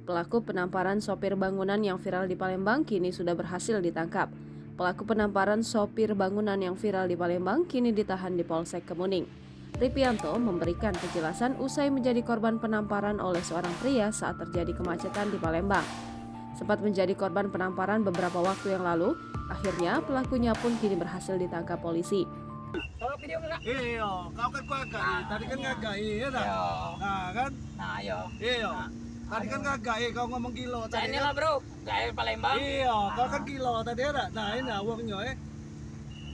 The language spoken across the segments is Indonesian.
Pelaku penamparan sopir bangunan yang viral di Palembang kini sudah berhasil ditangkap. Pelaku penamparan sopir bangunan yang viral di Palembang kini ditahan di Polsek Kemuning. Ripianto memberikan penjelasan usai menjadi korban penamparan oleh seorang pria saat terjadi kemacetan di Palembang. Sempat menjadi korban penamparan beberapa waktu yang lalu, akhirnya pelakunya pun kini berhasil ditangkap polisi. Kalau video enggak? Iya, kau kan gagai, tadi kan gagai ya dah. Nah kan? Nah, ayo. Iya. Tadi kan gagai, kau ngomong kilo Saya tadi. inilah bro, gaya Palembang. Iya, kau kan kilo tadi ada. Nah ini uangnya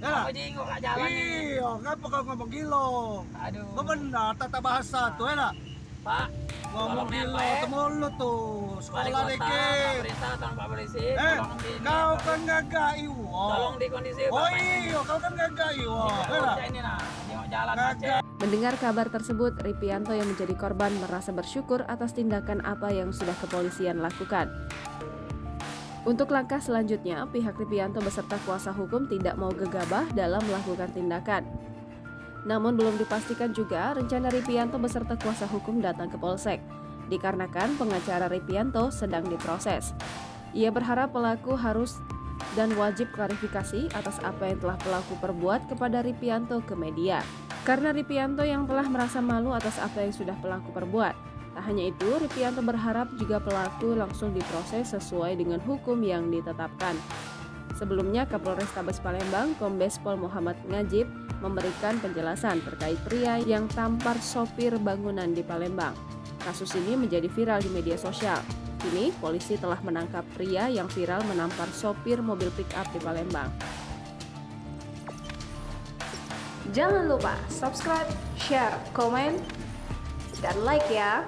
Ya lah. Apa jenguk gak jalan ini? Iya, ngapa kau ngomong kilo? Aduh. Kau benar tata bahasa tuh ya lah. Pak, Ngomong tolong ya, kilo Pak, ya. temu lu tuh. Wali Sekolah kota, Pak dikit. Perintah, tolong Pak Polisi. Tolong di Kau kan gagai Tolong di kondisi Oh Pak. iya, kau kan gagai ya lah. Saya ini nah, jenguk jalan Gagai. macet. Mendengar kabar tersebut, Ripianto yang menjadi korban merasa bersyukur atas tindakan apa yang sudah kepolisian lakukan. Untuk langkah selanjutnya, pihak Ripianto beserta kuasa hukum tidak mau gegabah dalam melakukan tindakan. Namun belum dipastikan juga rencana Ripianto beserta kuasa hukum datang ke Polsek, dikarenakan pengacara Ripianto sedang diproses. Ia berharap pelaku harus dan wajib klarifikasi atas apa yang telah pelaku perbuat kepada Ripianto ke media. Karena Ripianto yang telah merasa malu atas apa yang sudah pelaku perbuat. Tak hanya itu, Ripianto berharap juga pelaku langsung diproses sesuai dengan hukum yang ditetapkan. Sebelumnya, Kapolres Tabes Palembang, Kombes Pol Muhammad Ngajib, memberikan penjelasan terkait pria yang tampar sopir bangunan di Palembang. Kasus ini menjadi viral di media sosial. Kini, polisi telah menangkap pria yang viral menampar sopir mobil pick-up di Palembang. Jangan lupa subscribe, share, komen, dan like ya!